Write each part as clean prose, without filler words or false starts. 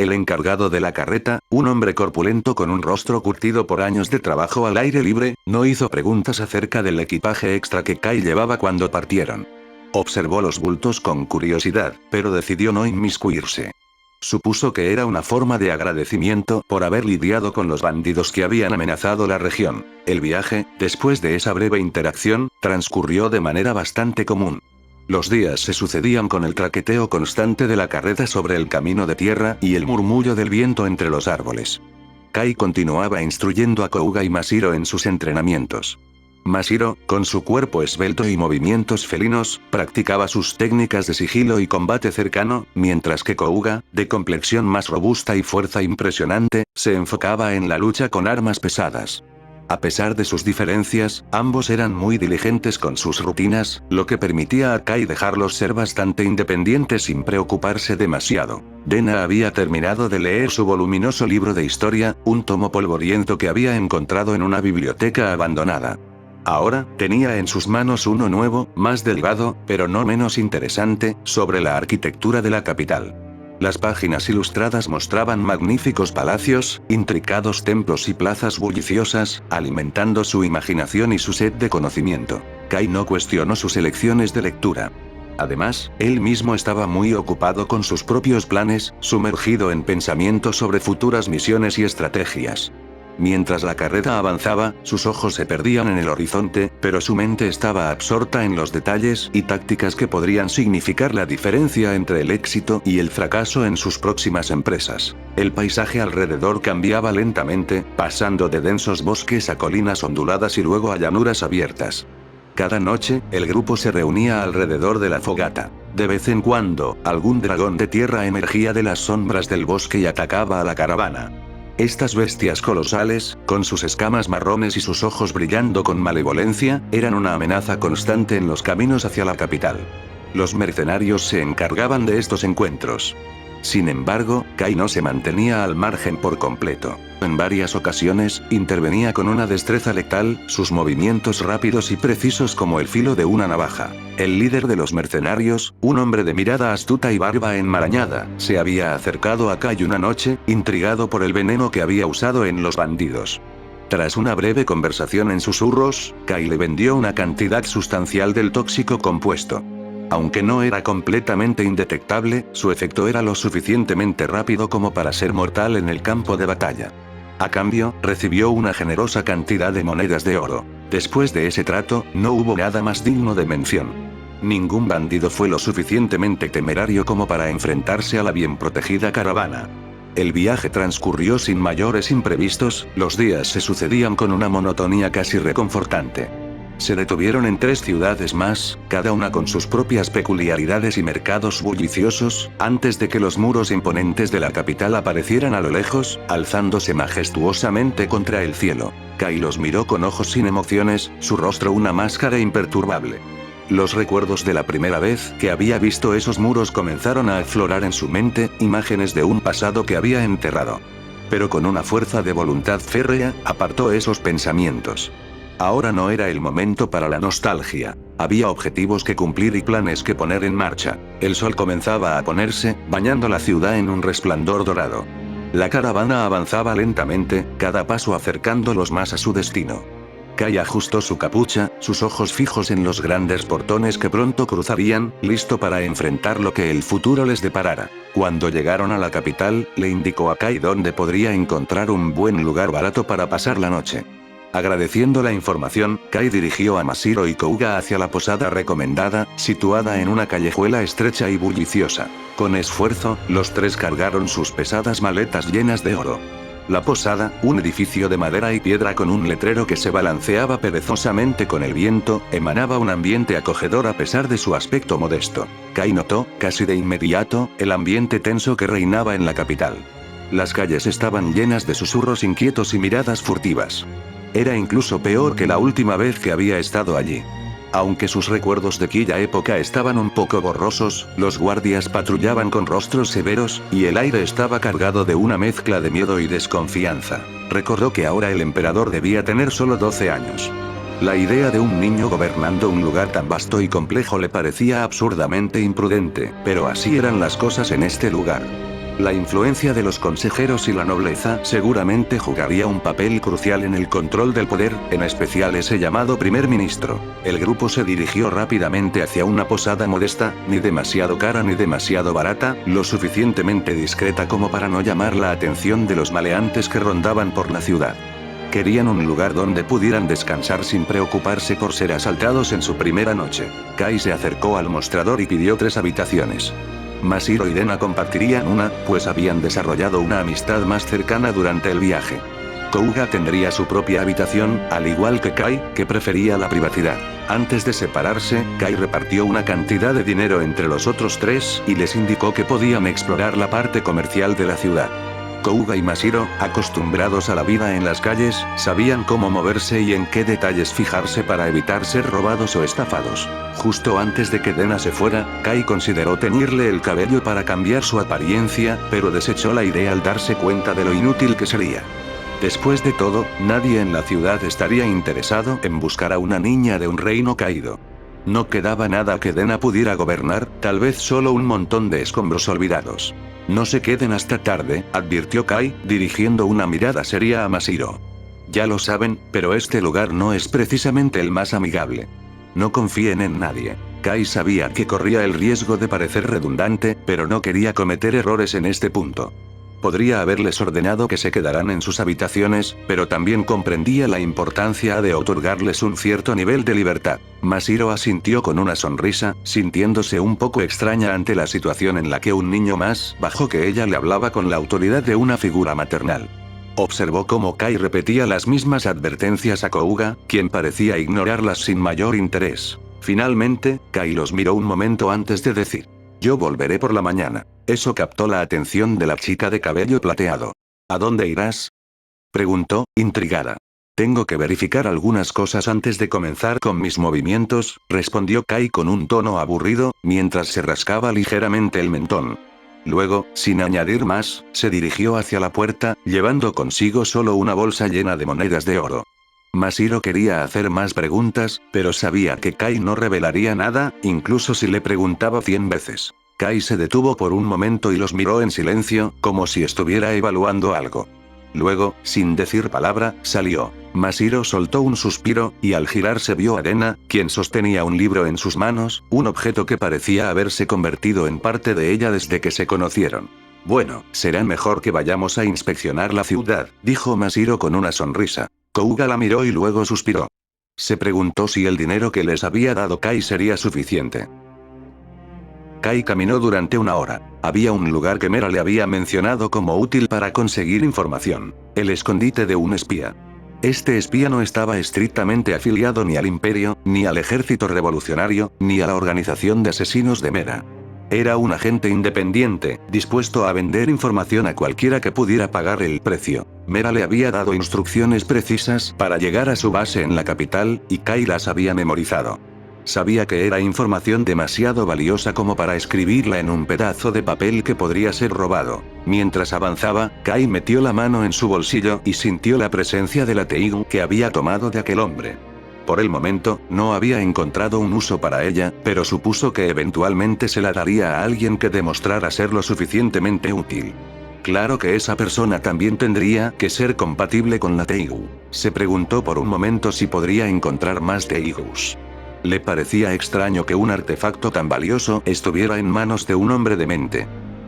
El encargado de la carreta, un hombre corpulento con un rostro curtido por años de trabajo al aire libre, no hizo preguntas acerca del equipaje extra que Kai llevaba cuando partieron. Observó los bultos con curiosidad, pero decidió no inmiscuirse. Supuso que era una forma de agradecimiento por haber lidiado con los bandidos que habían amenazado la región. El viaje, después de esa breve interacción, transcurrió de manera bastante común. Los días se sucedían con el traqueteo constante de la carreta sobre el camino de tierra y el murmullo del viento entre los árboles. Kai continuaba instruyendo a Kouga y Mashiro en sus entrenamientos. Mashiro, con su cuerpo esbelto y movimientos felinos, practicaba sus técnicas de sigilo y combate cercano, mientras que Kouga, de complexión más robusta y fuerza impresionante, se enfocaba en la lucha con armas pesadas. A pesar de sus diferencias, ambos eran muy diligentes con sus rutinas, lo que permitía a Kai dejarlos ser bastante independientes sin preocuparse demasiado. Dena había terminado de leer su voluminoso libro de historia, un tomo polvoriento que había encontrado en una biblioteca abandonada. Ahora, tenía en sus manos uno nuevo, más delgado, pero no menos interesante, sobre la arquitectura de la capital. Las páginas ilustradas mostraban magníficos palacios, intricados templos y plazas bulliciosas, alimentando su imaginación y su sed de conocimiento. Kai no cuestionó sus elecciones de lectura. Además, él mismo estaba muy ocupado con sus propios planes, sumergido en pensamientos sobre futuras misiones y estrategias. Mientras la carreta avanzaba, sus ojos se perdían en el horizonte, pero su mente estaba absorta en los detalles y tácticas que podrían significar la diferencia entre el éxito y el fracaso en sus próximas empresas. El paisaje alrededor cambiaba lentamente, pasando de densos bosques a colinas onduladas y luego a llanuras abiertas. Cada noche, el grupo se reunía alrededor de la fogata. De vez en cuando, algún dragón de tierra emergía de las sombras del bosque y atacaba a la caravana. Estas bestias colosales, con sus escamas marrones y sus ojos brillando con malevolencia, eran una amenaza constante en los caminos hacia la capital. Los mercenarios se encargaban de estos encuentros. Sin embargo, Kai no se mantenía al margen por completo. En varias ocasiones, intervenía con una destreza letal, sus movimientos rápidos y precisos como el filo de una navaja. El líder de los mercenarios, un hombre de mirada astuta y barba enmarañada, se había acercado a Kai una noche, intrigado por el veneno que había usado en los bandidos. Tras una breve conversación en susurros, Kai le vendió una cantidad sustancial del tóxico compuesto. Aunque no era completamente indetectable, su efecto era lo suficientemente rápido como para ser mortal en el campo de batalla. A cambio, recibió una generosa cantidad de monedas de oro. Después de ese trato, no hubo nada más digno de mención. Ningún bandido fue lo suficientemente temerario como para enfrentarse a la bien protegida caravana. El viaje transcurrió sin mayores imprevistos, los días se sucedían con una monotonía casi reconfortante. Se detuvieron en 3 ciudades más, cada una con sus propias peculiaridades y mercados bulliciosos, antes de que los muros imponentes de la capital aparecieran a lo lejos, alzándose majestuosamente contra el cielo. Kai los miró con ojos sin emociones, su rostro una máscara imperturbable. Los recuerdos de la primera vez que había visto esos muros comenzaron a aflorar en su mente, imágenes de un pasado que había enterrado. Pero con una fuerza de voluntad férrea, apartó esos pensamientos. Ahora no era el momento para la nostalgia. Había objetivos que cumplir y planes que poner en marcha. El sol comenzaba a ponerse, bañando la ciudad en un resplandor dorado. La caravana avanzaba lentamente, cada paso acercándolos más a su destino. Kai ajustó su capucha, sus ojos fijos en los grandes portones que pronto cruzarían, listo para enfrentar lo que el futuro les deparara. Cuando llegaron a la capital, le indicó a Kai dónde podría encontrar un buen lugar barato para pasar la noche. Agradeciendo la información, Kai dirigió a Mashiro y Kouga hacia la posada recomendada, situada en una callejuela estrecha y bulliciosa. Con esfuerzo, los 3 cargaron sus pesadas maletas llenas de oro. La posada, un edificio de madera y piedra con un letrero que se balanceaba perezosamente con el viento, emanaba un ambiente acogedor a pesar de su aspecto modesto. Kai notó, casi de inmediato, el ambiente tenso que reinaba en la capital. Las calles estaban llenas de susurros inquietos y miradas furtivas. Era incluso peor que la última vez que había estado allí. Aunque sus recuerdos de aquella época estaban un poco borrosos, los guardias patrullaban con rostros severos, y el aire estaba cargado de una mezcla de miedo y desconfianza. Recordó que ahora el emperador debía tener solo 12 años. La idea de un niño gobernando un lugar tan vasto y complejo le parecía absurdamente imprudente, pero así eran las cosas en este lugar. La influencia de los consejeros y la nobleza seguramente jugaría un papel crucial en el control del poder, en especial ese llamado primer ministro. El grupo se dirigió rápidamente hacia una posada modesta, ni demasiado cara ni demasiado barata, lo suficientemente discreta como para no llamar la atención de los maleantes que rondaban por la ciudad. Querían un lugar donde pudieran descansar sin preocuparse por ser asaltados en su primera noche. Kai se acercó al mostrador y pidió 3 habitaciones. Masahiro y Dena compartirían una, pues habían desarrollado una amistad más cercana durante el viaje. Kouga tendría su propia habitación, al igual que Kai, que prefería la privacidad. Antes de separarse, Kai repartió una cantidad de dinero entre los otros 3 y les indicó que podían explorar la parte comercial de la ciudad. Kouga y Masahiro, acostumbrados a la vida en las calles, sabían cómo moverse y en qué detalles fijarse para evitar ser robados o estafados. Justo antes de que Dena se fuera, Kai consideró teñirle el cabello para cambiar su apariencia, pero desechó la idea al darse cuenta de lo inútil que sería. Después de todo, nadie en la ciudad estaría interesado en buscar a una niña de un reino caído. No quedaba nada que Dena pudiera gobernar, tal vez solo un montón de escombros olvidados. No se queden hasta tarde, advirtió Kai, dirigiendo una mirada seria a Masahiro. Ya lo saben, pero este lugar no es precisamente el más amigable. No confíen en nadie. Kai sabía que corría el riesgo de parecer redundante, pero no quería cometer errores en este punto. Podría haberles ordenado que se quedaran en sus habitaciones, pero también comprendía la importancia de otorgarles un cierto nivel de libertad. Masahiro asintió con una sonrisa, sintiéndose un poco extraña ante la situación en la que un niño más bajo que ella le hablaba con la autoridad de una figura maternal. Observó cómo Kai repetía las mismas advertencias a Kouga, quien parecía ignorarlas sin mayor interés. Finalmente, Kai los miró un momento antes de decir: «Yo volveré por la mañana». Eso captó la atención de la chica de cabello plateado. «¿A dónde irás?», preguntó, intrigada. «Tengo que verificar algunas cosas antes de comenzar con mis movimientos», respondió Kai con un tono aburrido, mientras se rascaba ligeramente el mentón. Luego, sin añadir más, se dirigió hacia la puerta, llevando consigo solo una bolsa llena de monedas de oro. Masahiro quería hacer más preguntas, pero sabía que Kai no revelaría nada, incluso si le preguntaba 100 veces. Kai se detuvo por un momento y los miró en silencio, como si estuviera evaluando algo. Luego, sin decir palabra, salió. Masahiro soltó un suspiro, y al girarse vio a Dena, quien sostenía un libro en sus manos, un objeto que parecía haberse convertido en parte de ella desde que se conocieron. «Bueno, será mejor que vayamos a inspeccionar la ciudad», dijo Masahiro con una sonrisa. Kouga la miró y luego suspiró. Se preguntó si el dinero que les había dado Kai sería suficiente. Kai caminó durante una hora. Había un lugar que Mera le había mencionado como útil para conseguir información: el escondite de un espía. Este espía no estaba estrictamente afiliado ni al Imperio, ni al ejército revolucionario, ni a la organización de asesinos de Mera. Era un agente independiente, dispuesto a vender información a cualquiera que pudiera pagar el precio. Mera le había dado instrucciones precisas para llegar a su base en la capital, y Kai las había memorizado. Sabía que era información demasiado valiosa como para escribirla en un pedazo de papel que podría ser robado. Mientras avanzaba, Kai metió la mano en su bolsillo y sintió la presencia de la Teigu que había tomado de aquel hombre. Por el momento, no había encontrado un uso para ella, pero supuso que eventualmente se la daría a alguien que demostrara ser lo suficientemente útil. Claro que esa persona también tendría que ser compatible con la Teigu. Se preguntó por un momento si podría encontrar más Teigus. Le parecía extraño que un artefacto tan valioso estuviera en manos de un hombre demente.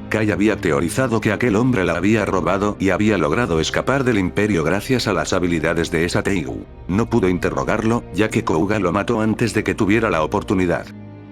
Kai había teorizado que aquel hombre la había robado y había logrado escapar del Imperio gracias a las habilidades de esa Teigu. No pudo interrogarlo, ya que Kouga lo mató antes de que tuviera la oportunidad.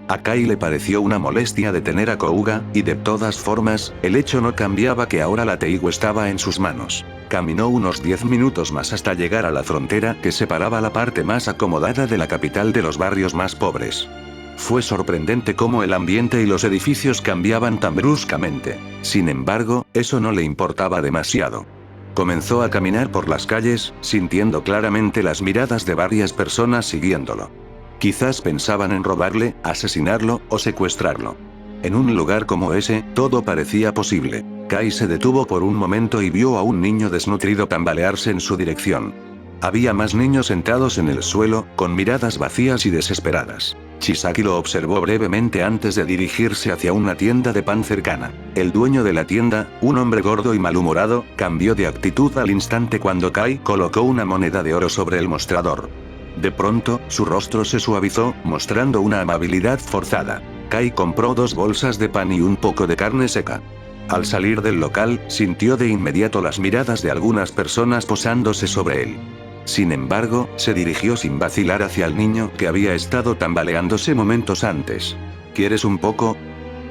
A Kai le pareció una molestia detener a Kouga, y de todas formas, el hecho no cambiaba que ahora la Teigu estaba en sus manos. Caminó unos 10 minutos más hasta llegar a la frontera que separaba la parte más acomodada de la capital de los barrios más pobres. Fue sorprendente cómo el ambiente y los edificios cambiaban tan bruscamente. Sin embargo, eso no le importaba demasiado. Comenzó a caminar por las calles, sintiendo claramente las miradas de varias personas siguiéndolo. Quizás pensaban en robarle, asesinarlo o secuestrarlo. En un lugar como ese, todo parecía posible. Kai se detuvo por un momento y vio a un niño desnutrido tambalearse en su dirección. Había más niños sentados en el suelo, con miradas vacías y desesperadas. Chisaki lo observó brevemente antes de dirigirse hacia una tienda de pan cercana. El dueño de la tienda, un hombre gordo y malhumorado, cambió de actitud al instante cuando Kai colocó una moneda de oro sobre el mostrador. De pronto, su rostro se suavizó, mostrando una amabilidad forzada. Kai compró 2 bolsas de pan y un poco de carne seca. Al salir del local, sintió de inmediato las miradas de algunas personas posándose sobre él. Sin embargo, se dirigió sin vacilar hacia el niño que había estado tambaleándose momentos antes. ¿Quieres un poco?,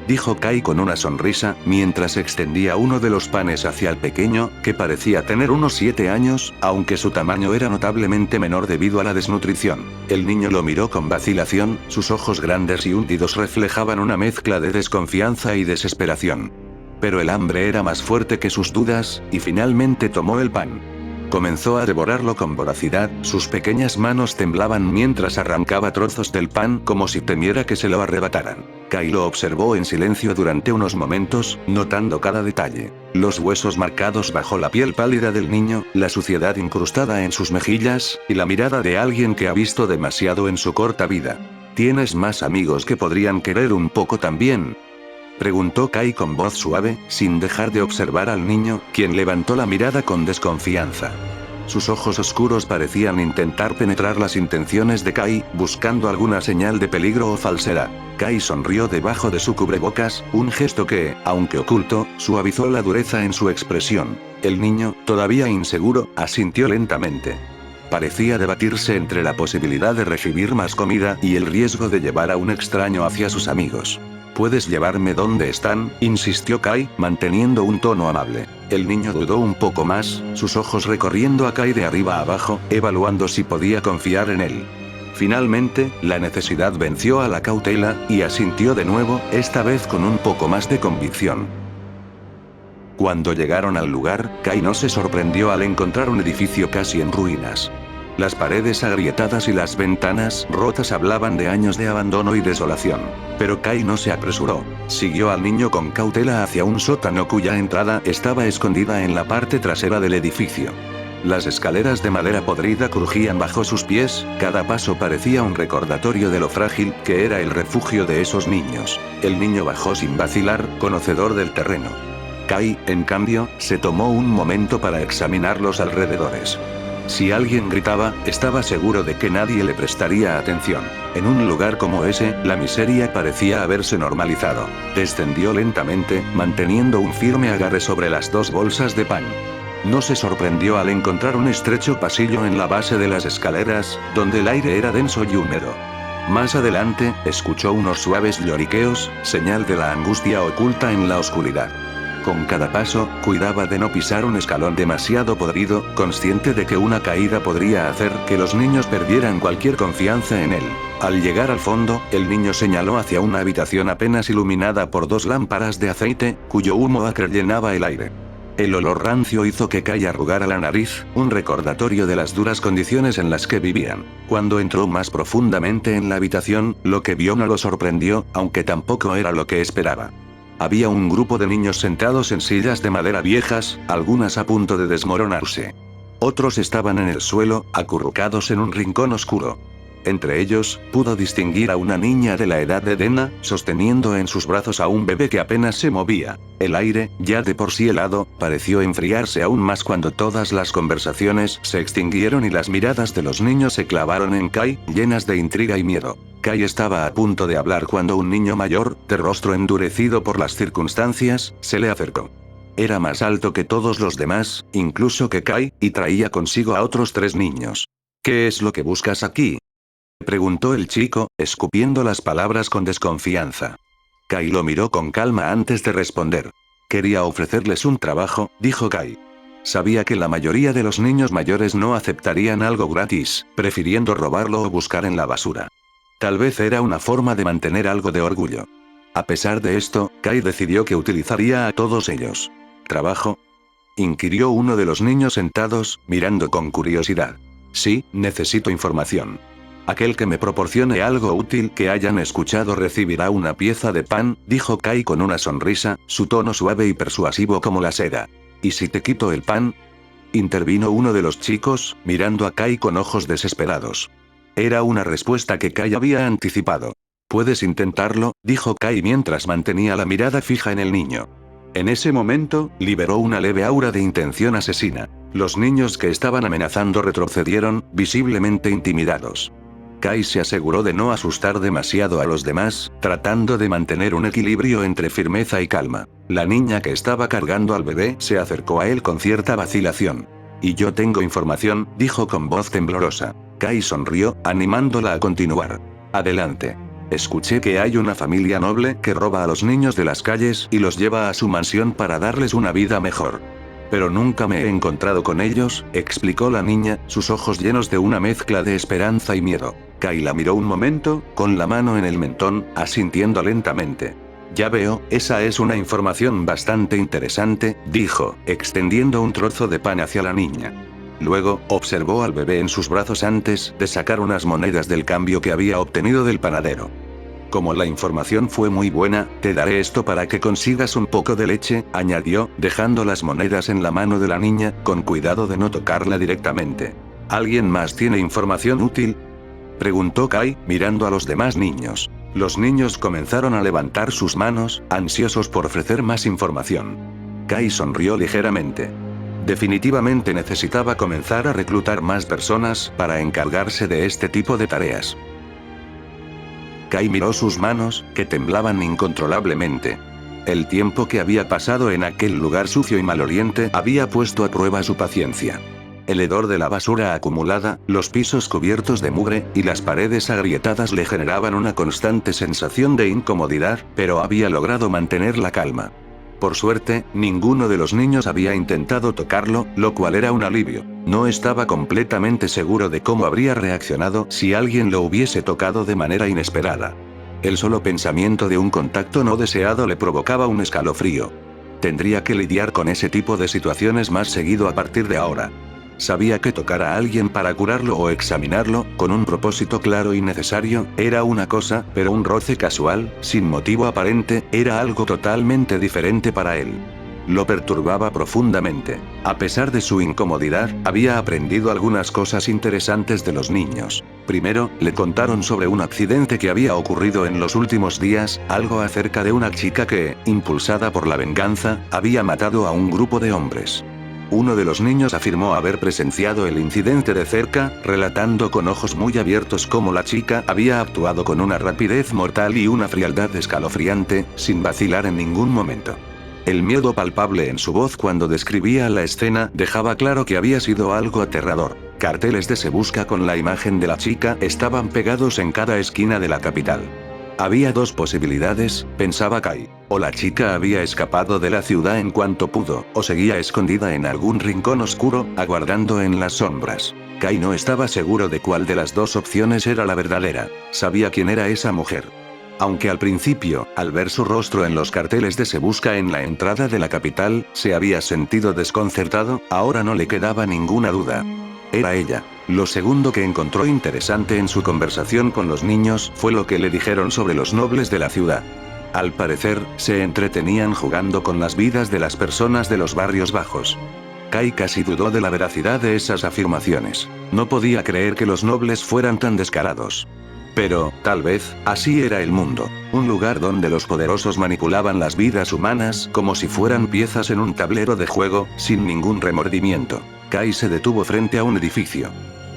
dijo Kai con una sonrisa, mientras extendía uno de los panes hacia el pequeño, que parecía tener unos 7 años, aunque su tamaño era notablemente menor debido a la desnutrición. El niño lo miró con vacilación, sus ojos grandes y hundidos reflejaban una mezcla de desconfianza y desesperación. Pero el hambre era más fuerte que sus dudas, y finalmente tomó el pan. Comenzó a devorarlo con voracidad, sus pequeñas manos temblaban mientras arrancaba trozos del pan como si temiera que se lo arrebataran. Kai lo observó en silencio durante unos momentos, notando cada detalle. Los huesos marcados bajo la piel pálida del niño, la suciedad incrustada en sus mejillas, y la mirada de alguien que ha visto demasiado en su corta vida. ¿Tienes más amigos que podrían querer un poco también?, preguntó Kai con voz suave, sin dejar de observar al niño, quien levantó la mirada con desconfianza. Sus ojos oscuros parecían intentar penetrar las intenciones de Kai, buscando alguna señal de peligro o falsedad. Kai sonrió debajo de su cubrebocas, un gesto que, aunque oculto, suavizó la dureza en su expresión. El niño, todavía inseguro, asintió lentamente. Parecía debatirse entre la posibilidad de recibir más comida y el riesgo de llevar a un extraño hacia sus amigos. ¿Puedes llevarme donde están?, insistió Kai, manteniendo un tono amable. El niño dudó un poco más, sus ojos recorriendo a Kai de arriba a abajo, evaluando si podía confiar en él. Finalmente, la necesidad venció a la cautela, y asintió de nuevo, esta vez con un poco más de convicción. Cuando llegaron al lugar, Kai no se sorprendió al encontrar un edificio casi en ruinas. Las paredes agrietadas y las ventanas rotas hablaban de años de abandono y desolación. Pero Kai no se apresuró. Siguió al niño con cautela hacia un sótano cuya entrada estaba escondida en la parte trasera del edificio. Las escaleras de madera podrida crujían bajo sus pies, cada paso parecía un recordatorio de lo frágil que era el refugio de esos niños. El niño bajó sin vacilar, conocedor del terreno. Kai, en cambio, se tomó un momento para examinar los alrededores. Si alguien gritaba, estaba seguro de que nadie le prestaría atención. En un lugar como ese, la miseria parecía haberse normalizado. Descendió lentamente, manteniendo un firme agarre sobre las 2 bolsas de pan. No se sorprendió al encontrar un estrecho pasillo en la base de las escaleras, donde el aire era denso y húmedo. Más adelante, escuchó unos suaves lloriqueos, señal de la angustia oculta en la oscuridad. Con cada paso, cuidaba de no pisar un escalón demasiado podrido, consciente de que una caída podría hacer que los niños perdieran cualquier confianza en él. Al llegar al fondo, el niño señaló hacia una habitación apenas iluminada por 2 lámparas de aceite, cuyo humo acre llenaba el aire. El olor rancio hizo que Kai arrugara la nariz, un recordatorio de las duras condiciones en las que vivían. Cuando entró más profundamente en la habitación, lo que vio no lo sorprendió, aunque tampoco era lo que esperaba. Había un grupo de niños sentados en sillas de madera viejas, algunas a punto de desmoronarse. Otros estaban en el suelo, acurrucados en un rincón oscuro. Entre ellos, pudo distinguir a una niña de la edad de Dena, sosteniendo en sus brazos a un bebé que apenas se movía. El aire, ya de por sí helado, pareció enfriarse aún más cuando todas las conversaciones se extinguieron y las miradas de los niños se clavaron en Kai, llenas de intriga y miedo. Kai estaba a punto de hablar cuando un niño mayor, de rostro endurecido por las circunstancias, se le acercó. Era más alto que todos los demás, incluso que Kai, y traía consigo a otros 3 niños. ¿Qué es lo que buscas aquí?, preguntó el chico, escupiendo las palabras con desconfianza. Kai lo miró con calma antes de responder. Quería ofrecerles un trabajo, dijo Kai. Sabía que la mayoría de los niños mayores no aceptarían algo gratis, prefiriendo robarlo o buscar en la basura. Tal vez era una forma de mantener algo de orgullo. A pesar de esto, Kai decidió que utilizaría a todos ellos. ¿Trabajo?, inquirió uno de los niños sentados, mirando con curiosidad. Sí, necesito información. Aquel que me proporcione algo útil que hayan escuchado recibirá una pieza de pan, dijo Kai con una sonrisa, su tono suave y persuasivo como la seda. ¿Y si te quito el pan?, intervino uno de los chicos, mirando a Kai con ojos desesperados. Era una respuesta que Kai había anticipado. Puedes intentarlo, dijo Kai mientras mantenía la mirada fija en el niño. En ese momento, liberó una leve aura de intención asesina. Los niños que estaban amenazando retrocedieron, visiblemente intimidados. Kai se aseguró de no asustar demasiado a los demás, tratando de mantener un equilibrio entre firmeza y calma. La niña que estaba cargando al bebé se acercó a él con cierta vacilación. Y yo tengo información, dijo con voz temblorosa. Kai sonrió, animándola a continuar. Adelante. Escuché que hay una familia noble que roba a los niños de las calles y los lleva a su mansión para darles una vida mejor. Pero nunca me he encontrado con ellos, explicó la niña, sus ojos llenos de una mezcla de esperanza y miedo. Kai la miró un momento, con la mano en el mentón, asintiendo lentamente. Ya veo, esa es una información bastante interesante, dijo, extendiendo un trozo de pan hacia la niña. Luego, observó al bebé en sus brazos antes de sacar unas monedas del cambio que había obtenido del panadero. Como la información fue muy buena, te daré esto para que consigas un poco de leche, añadió, dejando las monedas en la mano de la niña, con cuidado de no tocarla directamente. ¿Alguien más tiene información útil?, preguntó Kai, mirando a los demás niños. Los niños comenzaron a levantar sus manos, ansiosos por ofrecer más información. Kai sonrió ligeramente. Definitivamente necesitaba comenzar a reclutar más personas para encargarse de este tipo de tareas. Kai miró sus manos, que temblaban incontrolablemente. El tiempo que había pasado en aquel lugar sucio y maloliente había puesto a prueba su paciencia. El hedor de la basura acumulada, los pisos cubiertos de mugre, y las paredes agrietadas le generaban una constante sensación de incomodidad, pero había logrado mantener la calma. Por suerte, ninguno de los niños había intentado tocarlo, lo cual era un alivio. No estaba completamente seguro de cómo habría reaccionado si alguien lo hubiese tocado de manera inesperada. El solo pensamiento de un contacto no deseado le provocaba un escalofrío. Tendría que lidiar con ese tipo de situaciones más seguido a partir de ahora. Sabía que tocar a alguien para curarlo o examinarlo, con un propósito claro y necesario, era una cosa, pero un roce casual, sin motivo aparente, era algo totalmente diferente para él. Lo perturbaba profundamente. A pesar de su incomodidad, había aprendido algunas cosas interesantes de los niños. Primero, le contaron sobre un accidente que había ocurrido en los últimos días, algo acerca de una chica que, impulsada por la venganza, había matado a un grupo de hombres. Uno de los niños afirmó haber presenciado el incidente de cerca, relatando con ojos muy abiertos cómo la chica había actuado con una rapidez mortal y una frialdad escalofriante, sin vacilar en ningún momento. El miedo palpable en su voz cuando describía la escena dejaba claro que había sido algo aterrador. Carteles de "Se busca" con la imagen de la chica estaban pegados en cada esquina de la capital. Había dos posibilidades, pensaba Kai. O la chica había escapado de la ciudad en cuanto pudo, o seguía escondida en algún rincón oscuro, aguardando en las sombras. Kai no estaba seguro de cuál de las dos opciones era la verdadera. Sabía quién era esa mujer. Aunque al principio, al ver su rostro en los carteles de "Se busca" en la entrada de la capital, se había sentido desconcertado, ahora no le quedaba ninguna duda. Era ella. Lo segundo que encontró interesante en su conversación con los niños fue lo que le dijeron sobre los nobles de la ciudad. Al parecer, se entretenían jugando con las vidas de las personas de los barrios bajos. Kai casi dudó de la veracidad de esas afirmaciones. No podía creer que los nobles fueran tan descarados. Pero, tal vez, así era el mundo. Un lugar donde los poderosos manipulaban las vidas humanas como si fueran piezas en un tablero de juego, sin ningún remordimiento. Kai se detuvo frente a un edificio.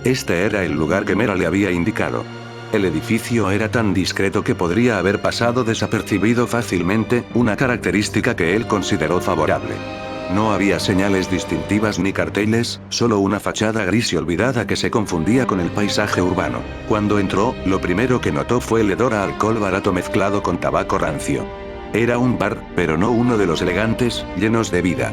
Este era el lugar que Mera le había indicado. El edificio era tan discreto que podría haber pasado desapercibido fácilmente, una característica que él consideró favorable. No había señales distintivas ni carteles, solo una fachada gris y olvidada que se confundía con el paisaje urbano. Cuando entró, lo primero que notó fue el hedor a alcohol barato mezclado con tabaco rancio. Era un bar, pero no uno de los elegantes, llenos de vida.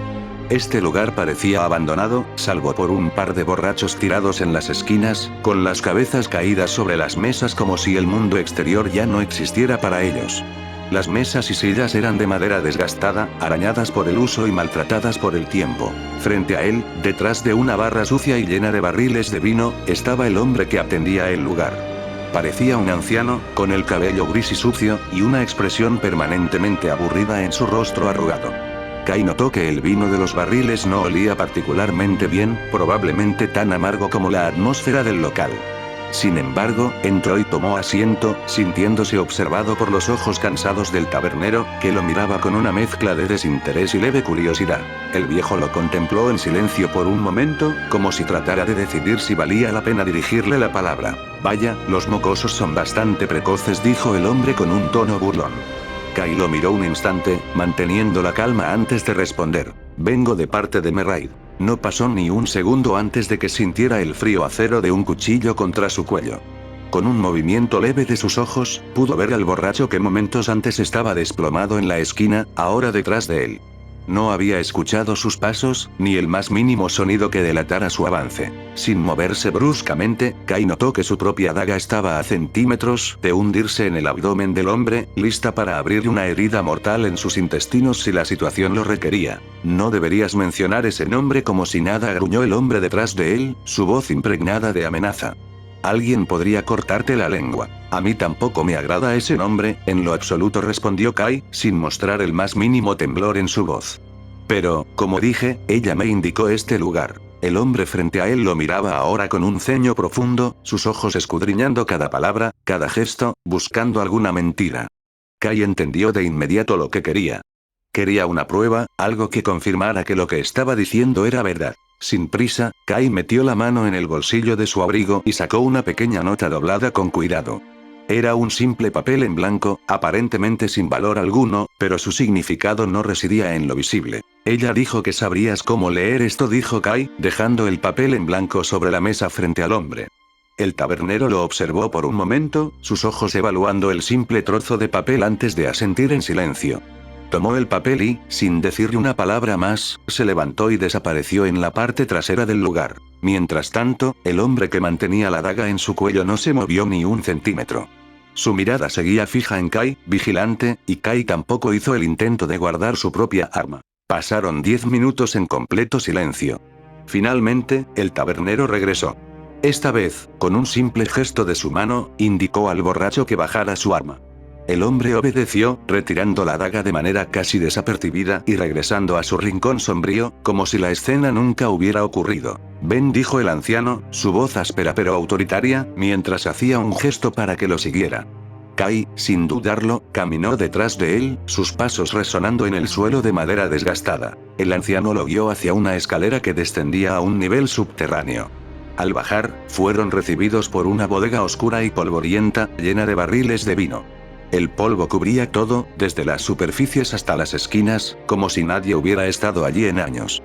Este lugar parecía abandonado, salvo por un par de borrachos tirados en las esquinas, con las cabezas caídas sobre las mesas como si el mundo exterior ya no existiera para ellos. Las mesas y sillas eran de madera desgastada, arañadas por el uso y maltratadas por el tiempo. Frente a él, detrás de una barra sucia y llena de barriles de vino, estaba el hombre que atendía el lugar. Parecía un anciano, con el cabello gris y sucio, y una expresión permanentemente aburrida en su rostro arrugado. Kai notó que el vino de los barriles no olía particularmente bien, probablemente tan amargo como la atmósfera del local. Sin embargo, entró y tomó asiento, sintiéndose observado por los ojos cansados del tabernero, que lo miraba con una mezcla de desinterés y leve curiosidad. El viejo lo contempló en silencio por un momento, como si tratara de decidir si valía la pena dirigirle la palabra. Vaya, los mocosos son bastante precoces, dijo el hombre con un tono burlón. Kai lo miró un instante, manteniendo la calma antes de responder. Vengo de parte de Meraid. No pasó ni un segundo antes de que sintiera el frío acero de un cuchillo contra su cuello. Con un movimiento leve de sus ojos, pudo ver al borracho que momentos antes estaba desplomado en la esquina, ahora detrás de él. No había escuchado sus pasos, ni el más mínimo sonido que delatara su avance. Sin moverse bruscamente, Kai notó que su propia daga estaba a centímetros de hundirse en el abdomen del hombre, lista para abrir una herida mortal en sus intestinos si la situación lo requería. No deberías mencionar ese nombre como si nada, gruñó el hombre detrás de él, su voz impregnada de amenaza. Alguien podría cortarte la lengua. A mí tampoco me agrada ese nombre, en lo absoluto, respondió Kai, sin mostrar el más mínimo temblor en su voz. Pero, como dije, ella me indicó este lugar. El hombre frente a él lo miraba ahora con un ceño profundo, sus ojos escudriñando cada palabra, cada gesto, buscando alguna mentira. Kai entendió de inmediato lo que quería. Quería una prueba, algo que confirmara que lo que estaba diciendo era verdad. Sin prisa, Kai metió la mano en el bolsillo de su abrigo y sacó una pequeña nota doblada con cuidado. Era un simple papel en blanco, aparentemente sin valor alguno, pero su significado no residía en lo visible. Ella dijo que sabrías cómo leer esto, dijo Kai, dejando el papel en blanco sobre la mesa frente al hombre. El tabernero lo observó por un momento, sus ojos evaluando el simple trozo de papel antes de asentir en silencio. Tomó el papel y, sin decirle una palabra más, se levantó y desapareció en la parte trasera del lugar. Mientras tanto, el hombre que mantenía la daga en su cuello no se movió ni un centímetro. Su mirada seguía fija en Kai, vigilante, y Kai tampoco hizo el intento de guardar su propia arma. Pasaron 10 minutos en completo silencio. Finalmente, el tabernero regresó. Esta vez, con un simple gesto de su mano, indicó al borracho que bajara su arma. El hombre obedeció, retirando la daga de manera casi desapercibida y regresando a su rincón sombrío, como si la escena nunca hubiera ocurrido. Ven, dijo el anciano, su voz áspera pero autoritaria, mientras hacía un gesto para que lo siguiera. Kai, sin dudarlo, caminó detrás de él, sus pasos resonando en el suelo de madera desgastada. El anciano lo guió hacia una escalera que descendía a un nivel subterráneo. Al bajar, fueron recibidos por una bodega oscura y polvorienta, llena de barriles de vino. El polvo cubría todo, desde las superficies hasta las esquinas, como si nadie hubiera estado allí en años.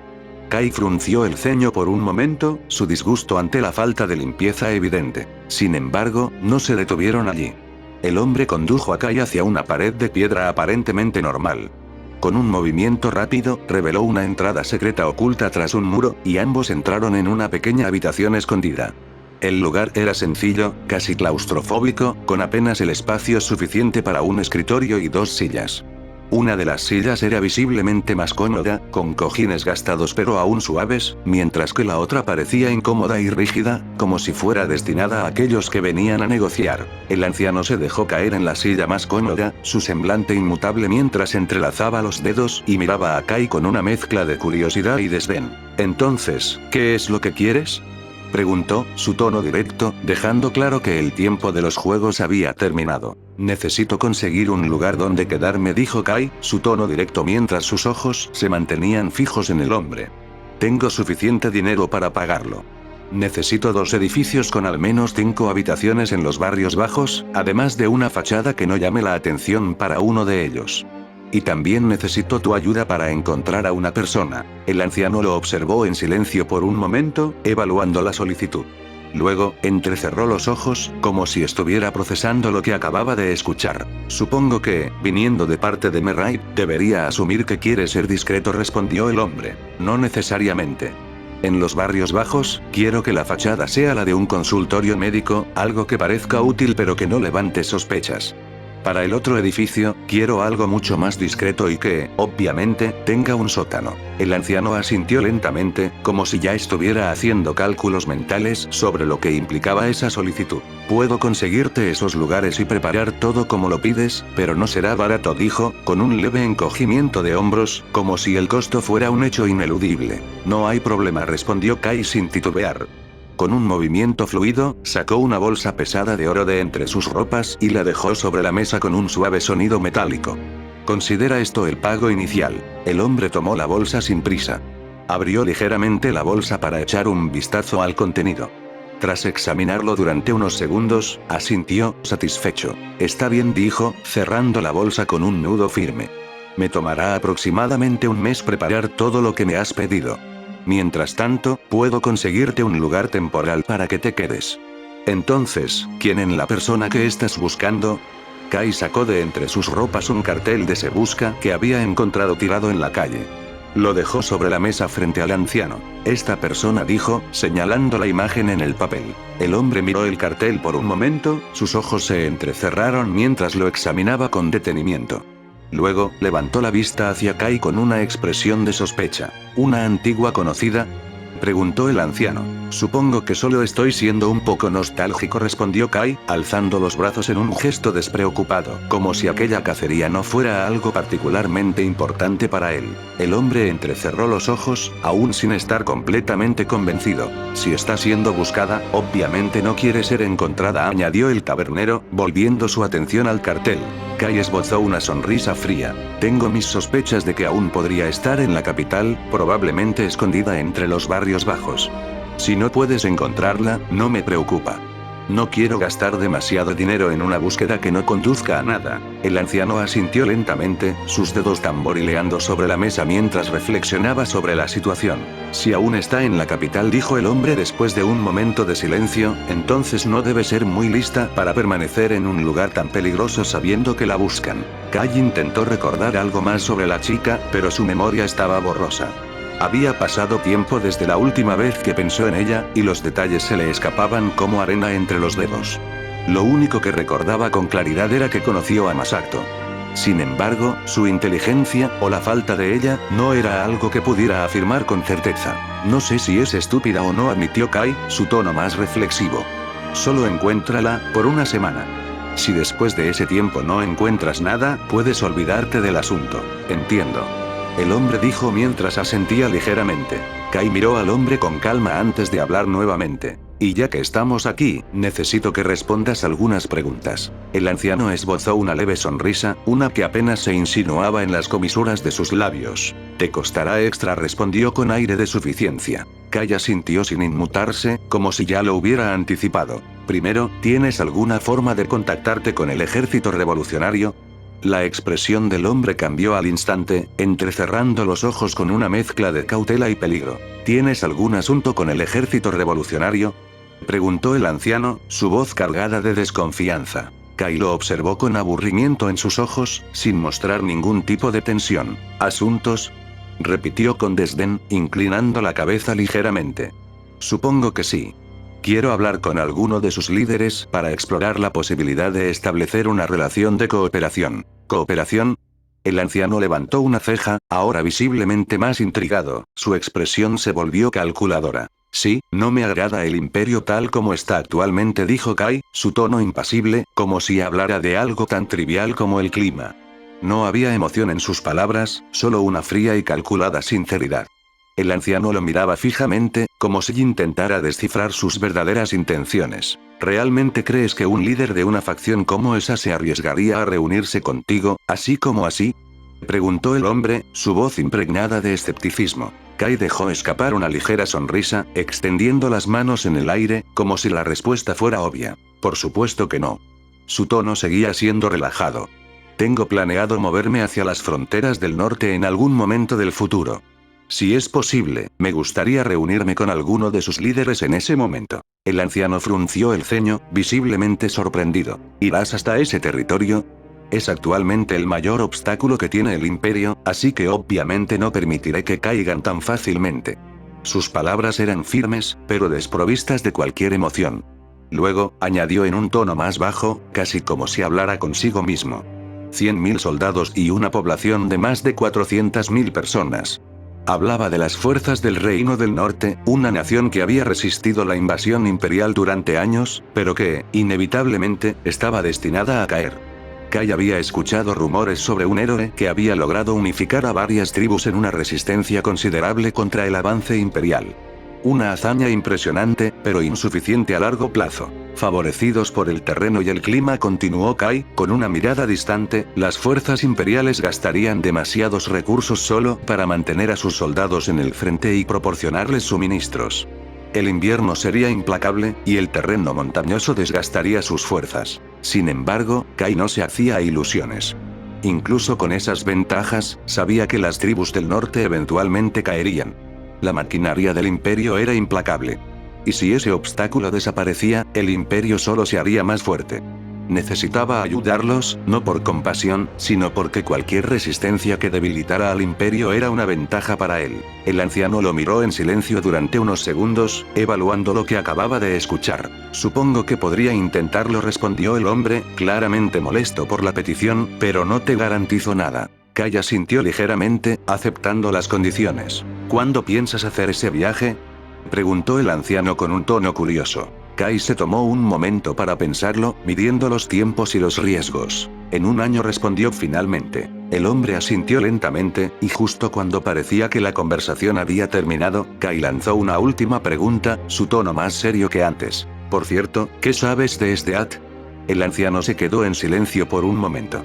Kai frunció el ceño por un momento, su disgusto ante la falta de limpieza evidente. Sin embargo, no se detuvieron allí. El hombre condujo a Kai hacia una pared de piedra aparentemente normal. Con un movimiento rápido, reveló una entrada secreta oculta tras un muro, y ambos entraron en una pequeña habitación escondida. El lugar era sencillo, casi claustrofóbico, con apenas el espacio suficiente para un escritorio y 2 sillas. Una de las sillas era visiblemente más cómoda, con cojines gastados pero aún suaves, mientras que la otra parecía incómoda y rígida, como si fuera destinada a aquellos que venían a negociar. El anciano se dejó caer en la silla más cómoda, su semblante inmutable mientras entrelazaba los dedos y miraba a Kai con una mezcla de curiosidad y desdén. Entonces, ¿qué es lo que quieres?, preguntó, su tono directo, dejando claro que el tiempo de los juegos había terminado. Necesito conseguir un lugar donde quedarme, dijo Kai, su tono directo mientras sus ojos se mantenían fijos en el hombre. Tengo suficiente dinero para pagarlo. Necesito 2 edificios con al menos 5 habitaciones en los barrios bajos, además de una fachada que no llame la atención para uno de ellos. Y también necesito tu ayuda para encontrar a una persona. El anciano lo observó en silencio por un momento, evaluando la solicitud. Luego, entrecerró los ojos, como si estuviera procesando lo que acababa de escuchar. Supongo que, viniendo de parte de Meraid, debería asumir que quiere ser discreto, respondió el hombre. No necesariamente. En los barrios bajos, quiero que la fachada sea la de un consultorio médico, algo que parezca útil pero que no levante sospechas. Para el otro edificio, quiero algo mucho más discreto y que, obviamente, tenga un sótano. El anciano asintió lentamente, como si ya estuviera haciendo cálculos mentales sobre lo que implicaba esa solicitud. Puedo conseguirte esos lugares y preparar todo como lo pides, pero no será barato, dijo, con un leve encogimiento de hombros, como si el costo fuera un hecho ineludible. No hay problema, respondió Kai sin titubear. Con un movimiento fluido, sacó una bolsa pesada de oro de entre sus ropas y la dejó sobre la mesa con un suave sonido metálico. Considera esto el pago inicial. El hombre tomó la bolsa sin prisa. Abrió ligeramente la bolsa para echar un vistazo al contenido. Tras examinarlo durante unos segundos, asintió, satisfecho. Está bien, dijo, cerrando la bolsa con un nudo firme. Me tomará aproximadamente un mes preparar todo lo que me has pedido. Mientras tanto, puedo conseguirte un lugar temporal para que te quedes. Entonces, ¿quién es la persona que estás buscando? Kai sacó de entre sus ropas un cartel de Se Busca que había encontrado tirado en la calle. Lo dejó sobre la mesa frente al anciano. Esta persona, dijo, señalando la imagen en el papel. El hombre miró el cartel por un momento, sus ojos se entrecerraron mientras lo examinaba con detenimiento. Luego, levantó la vista hacia Kai con una expresión de sospecha. ¿Una antigua conocida?, preguntó el anciano. Supongo que solo estoy siendo un poco nostálgico, respondió Kai, alzando los brazos en un gesto despreocupado, como si aquella cacería no fuera algo particularmente importante para él. El hombre entrecerró los ojos, aún sin estar completamente convencido. Si está siendo buscada, obviamente no quiere ser encontrada, añadió el tabernero, volviendo su atención al cartel. Kai esbozó una sonrisa fría. Tengo mis sospechas de que aún podría estar en la capital, probablemente escondida entre los barrios bajos. Si no puedes encontrarla, no me preocupa. No quiero gastar demasiado dinero en una búsqueda que no conduzca a nada. El anciano asintió lentamente, sus dedos tamborileando sobre la mesa mientras reflexionaba sobre la situación. Si aún está en la capital, dijo el hombre después de un momento de silencio, entonces no debe ser muy lista para permanecer en un lugar tan peligroso sabiendo que la buscan. Kai intentó recordar algo más sobre la chica, pero su memoria estaba borrosa. Había pasado tiempo desde la última vez que pensó en ella, y los detalles se le escapaban como arena entre los dedos. Lo único que recordaba con claridad era que conoció a Masato. Sin embargo, su inteligencia, o la falta de ella, no era algo que pudiera afirmar con certeza. No sé si es estúpida o no, admitió Kai, su tono más reflexivo. Solo encuéntrala, por una semana. Si después de ese tiempo no encuentras nada, puedes olvidarte del asunto. Entiendo. El hombre dijo mientras asentía ligeramente. Kai miró al hombre con calma antes de hablar nuevamente. Y ya que estamos aquí, necesito que respondas algunas preguntas. El anciano esbozó una leve sonrisa, una que apenas se insinuaba en las comisuras de sus labios. Te costará extra, respondió con aire de suficiencia. Kai asintió sin inmutarse, como si ya lo hubiera anticipado. Primero, ¿tienes alguna forma de contactarte con el ejército revolucionario? La expresión del hombre cambió al instante, entrecerrando los ojos con una mezcla de cautela y peligro. ¿Tienes algún asunto con el ejército revolucionario?, preguntó el anciano, su voz cargada de desconfianza. Kai lo observó con aburrimiento en sus ojos, sin mostrar ningún tipo de tensión. ¿Asuntos?, repitió con desdén, inclinando la cabeza ligeramente. Supongo que sí. Quiero hablar con alguno de sus líderes para explorar la posibilidad de establecer una relación de cooperación. ¿Cooperación? El anciano levantó una ceja, ahora visiblemente más intrigado, su expresión se volvió calculadora. Sí, no me agrada el imperio tal como está actualmente, dijo Kai, su tono impasible, como si hablara de algo tan trivial como el clima. No había emoción en sus palabras, solo una fría y calculada sinceridad. El anciano lo miraba fijamente, como si intentara descifrar sus verdaderas intenciones. ¿Realmente crees que un líder de una facción como esa se arriesgaría a reunirse contigo, así como así?, preguntó el hombre, su voz impregnada de escepticismo. Kai dejó escapar una ligera sonrisa, extendiendo las manos en el aire, como si la respuesta fuera obvia. Por supuesto que no. Su tono seguía siendo relajado. Tengo planeado moverme hacia las fronteras del norte en algún momento del futuro. Si es posible, me gustaría reunirme con alguno de sus líderes en ese momento. El anciano frunció el ceño, visiblemente sorprendido. ¿Irás hasta ese territorio? Es actualmente el mayor obstáculo que tiene el imperio, así que obviamente no permitiré que caigan tan fácilmente. Sus palabras eran firmes, pero desprovistas de cualquier emoción. Luego, añadió en un tono más bajo, casi como si hablara consigo mismo. 100.000 soldados y una población de más de 400.000 personas. Hablaba de las fuerzas del Reino del Norte, una nación que había resistido la invasión imperial durante años, pero que, inevitablemente, estaba destinada a caer. Kai había escuchado rumores sobre un héroe que había logrado unificar a varias tribus en una resistencia considerable contra el avance imperial. Una hazaña impresionante, pero insuficiente a largo plazo. Favorecidos por el terreno y el clima, continuó Kai, con una mirada distante, las fuerzas imperiales gastarían demasiados recursos solo para mantener a sus soldados en el frente y proporcionarles suministros. El invierno sería implacable, y el terreno montañoso desgastaría sus fuerzas. Sin embargo, Kai no se hacía ilusiones. Incluso con esas ventajas, sabía que las tribus del norte eventualmente caerían. La maquinaria del imperio era implacable. Y si ese obstáculo desaparecía, el imperio solo se haría más fuerte. Necesitaba ayudarlos, no por compasión, sino porque cualquier resistencia que debilitara al imperio era una ventaja para él. El anciano lo miró en silencio durante unos segundos, evaluando lo que acababa de escuchar. Supongo que podría intentarlo, respondió el hombre, claramente molesto por la petición, pero no te garantizo nada. Kai asintió ligeramente, aceptando las condiciones. ¿Cuándo piensas hacer ese viaje?, preguntó el anciano con un tono curioso. Kai se tomó un momento para pensarlo, midiendo los tiempos y los riesgos. En un año, respondió finalmente. El hombre asintió lentamente, y justo cuando parecía que la conversación había terminado, Kai lanzó una última pregunta, su tono más serio que antes. Por cierto, ¿qué sabes de este At? El anciano se quedó en silencio por un momento.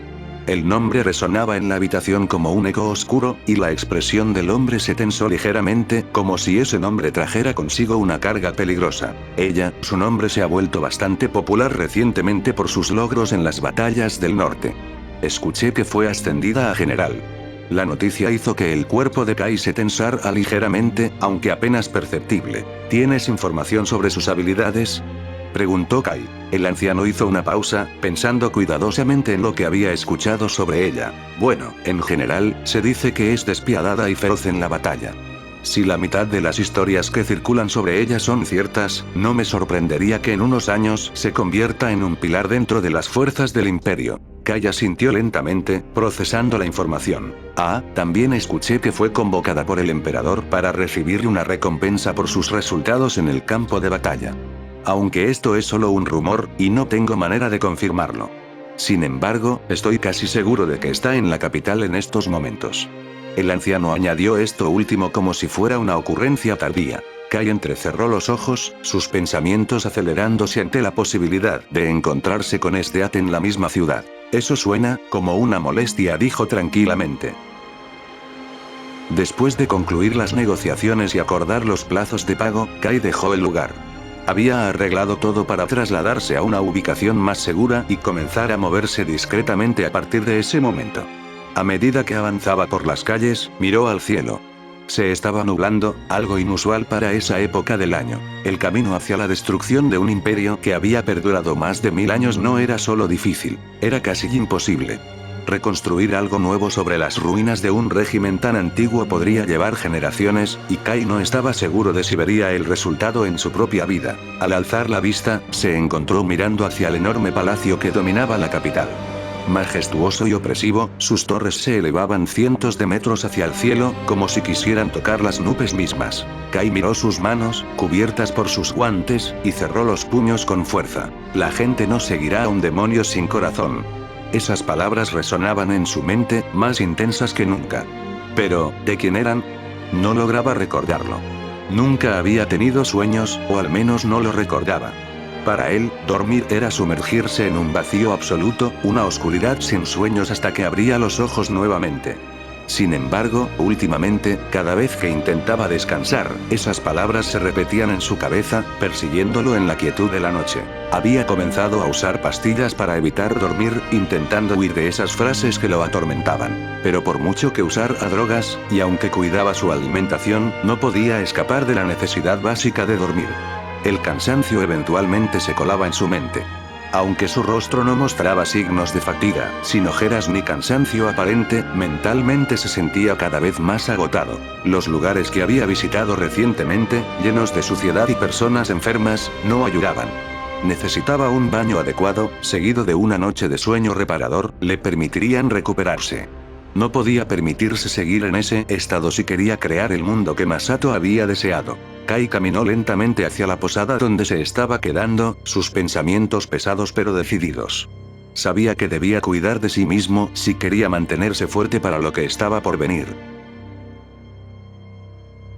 El nombre resonaba en la habitación como un eco oscuro, y la expresión del hombre se tensó ligeramente, como si ese nombre trajera consigo una carga peligrosa. Ella, su nombre se ha vuelto bastante popular recientemente por sus logros en las batallas del norte. Escuché que fue ascendida a general. La noticia hizo que el cuerpo de Kai se tensara ligeramente, aunque apenas perceptible. ¿Tienes información sobre sus habilidades?, preguntó Kai. El anciano hizo una pausa, pensando cuidadosamente en lo que había escuchado sobre ella. Bueno, en general, se dice que es despiadada y feroz en la batalla. Si la mitad de las historias que circulan sobre ella son ciertas, no me sorprendería que en unos años se convierta en un pilar dentro de las fuerzas del imperio. Kai asintió lentamente, procesando la información. También escuché que fue convocada por el emperador para recibir una recompensa por sus resultados en el campo de batalla. Aunque esto es solo un rumor, y no tengo manera de confirmarlo. Sin embargo, estoy casi seguro de que está en la capital en estos momentos. El anciano añadió esto último como si fuera una ocurrencia tardía. Kai entrecerró los ojos, sus pensamientos acelerándose ante la posibilidad de encontrarse con este At en la misma ciudad. Eso suena como una molestia, dijo tranquilamente. Después de concluir las negociaciones y acordar los plazos de pago, Kai dejó el lugar. Había arreglado todo para trasladarse a una ubicación más segura y comenzar a moverse discretamente a partir de ese momento. A medida que avanzaba por las calles, miró al cielo. Se estaba nublando, algo inusual para esa época del año. El camino hacia la destrucción de un imperio que había perdurado más de 1000 años no era solo difícil, era casi imposible. Reconstruir algo nuevo sobre las ruinas de un régimen tan antiguo podría llevar generaciones, y Kai no estaba seguro de si vería el resultado en su propia vida. Al alzar la vista, se encontró mirando hacia el enorme palacio que dominaba la capital. Majestuoso y opresivo, sus torres se elevaban cientos de metros hacia el cielo, como si quisieran tocar las nubes mismas. Kai miró sus manos, cubiertas por sus guantes, y cerró los puños con fuerza. La gente no seguirá a un demonio sin corazón. Esas palabras resonaban en su mente, más intensas que nunca. Pero, ¿de quién eran? No lograba recordarlo. Nunca había tenido sueños, o al menos no lo recordaba. Para él, dormir era sumergirse en un vacío absoluto, una oscuridad sin sueños hasta que abría los ojos nuevamente. Sin embargo, últimamente, cada vez que intentaba descansar, esas palabras se repetían en su cabeza, persiguiéndolo en la quietud de la noche. Había comenzado a usar pastillas para evitar dormir, intentando huir de esas frases que lo atormentaban. Pero por mucho que usara drogas, y aunque cuidaba su alimentación, no podía escapar de la necesidad básica de dormir. El cansancio eventualmente se colaba en su mente. Aunque su rostro no mostraba signos de fatiga, sin ojeras ni cansancio aparente, mentalmente se sentía cada vez más agotado. Los lugares que había visitado recientemente, llenos de suciedad y personas enfermas, no ayudaban. Necesitaba un baño adecuado, seguido de una noche de sueño reparador, le permitirían recuperarse. No podía permitirse seguir en ese estado si quería crear el mundo que Masato había deseado. Kai caminó lentamente hacia la posada donde se estaba quedando, sus pensamientos pesados pero decididos. Sabía que debía cuidar de sí mismo si quería mantenerse fuerte para lo que estaba por venir.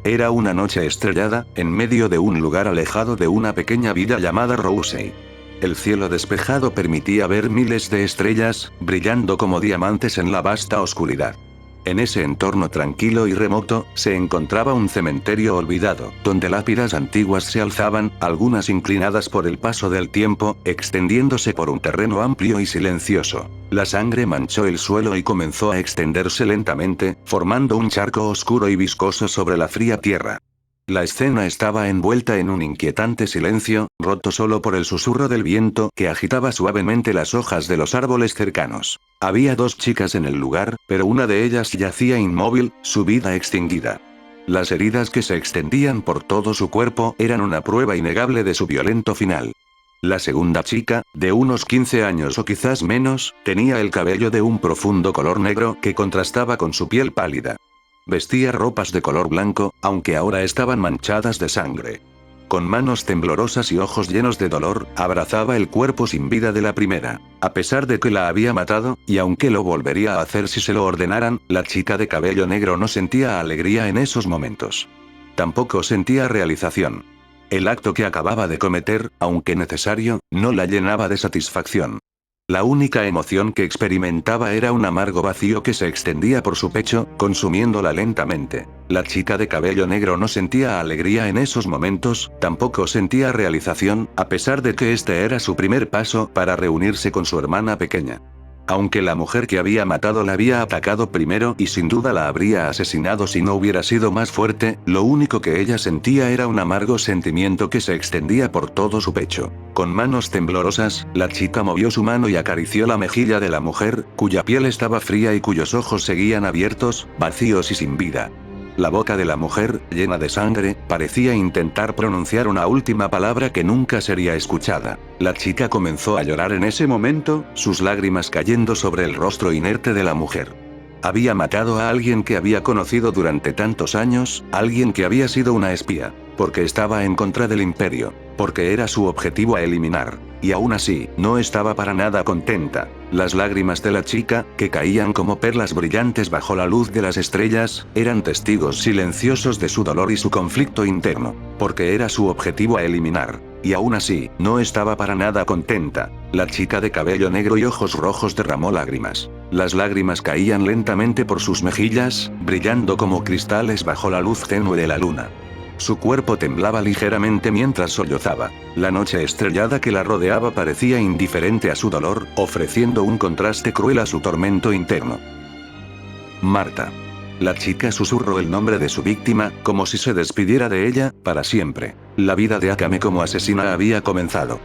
Era una noche estrellada, en medio de un lugar alejado de una pequeña villa llamada Rousey. El cielo despejado permitía ver miles de estrellas, brillando como diamantes en la vasta oscuridad. En ese entorno tranquilo y remoto, se encontraba un cementerio olvidado, donde lápidas antiguas se alzaban, algunas inclinadas por el paso del tiempo, extendiéndose por un terreno amplio y silencioso. La sangre manchó el suelo y comenzó a extenderse lentamente, formando un charco oscuro y viscoso sobre la fría tierra. La escena estaba envuelta en un inquietante silencio, roto solo por el susurro del viento que agitaba suavemente las hojas de los árboles cercanos. Había 2 chicas en el lugar, pero una de ellas yacía inmóvil, su vida extinguida. Las heridas que se extendían por todo su cuerpo eran una prueba innegable de su violento final. La segunda chica, de unos 15 años o quizás menos, tenía el cabello de un profundo color negro que contrastaba con su piel pálida. Vestía ropas de color blanco, aunque ahora estaban manchadas de sangre. Con manos temblorosas y ojos llenos de dolor, abrazaba el cuerpo sin vida de la primera. A pesar de que la había matado, y aunque lo volvería a hacer si se lo ordenaran, la chica de cabello negro no sentía alegría en esos momentos. Tampoco sentía realización. El acto que acababa de cometer, aunque necesario, no la llenaba de satisfacción. La única emoción que experimentaba era un amargo vacío que se extendía por su pecho, consumiéndola lentamente. La chica de cabello negro no sentía alegría en esos momentos, tampoco sentía realización, a pesar de que este era su primer paso para reunirse con su hermana pequeña. Aunque la mujer que había matado la había atacado primero y sin duda la habría asesinado si no hubiera sido más fuerte, lo único que ella sentía era un amargo sentimiento que se extendía por todo su pecho. Con manos temblorosas, la chica movió su mano y acarició la mejilla de la mujer, cuya piel estaba fría y cuyos ojos seguían abiertos, vacíos y sin vida. La boca de la mujer, llena de sangre, parecía intentar pronunciar una última palabra que nunca sería escuchada. La chica comenzó a llorar en ese momento, sus lágrimas cayendo sobre el rostro inerte de la mujer. Había matado a alguien que había conocido durante tantos años, alguien que había sido una espía, porque estaba en contra del imperio, porque era su objetivo a eliminar. Y aún así, no estaba para nada contenta. Las lágrimas de la chica, que caían como perlas brillantes bajo la luz de las estrellas, eran testigos silenciosos de su dolor y su conflicto interno, porque era su objetivo a eliminar. Y aún así, no estaba para nada contenta. La chica de cabello negro y ojos rojos derramó lágrimas. Las lágrimas caían lentamente por sus mejillas, brillando como cristales bajo la luz tenue de la luna. Su cuerpo temblaba ligeramente mientras sollozaba. La noche estrellada que la rodeaba parecía indiferente a su dolor, ofreciendo un contraste cruel a su tormento interno. Marta. La chica susurró el nombre de su víctima, como si se despidiera de ella, para siempre. La vida de Akame como asesina había comenzado.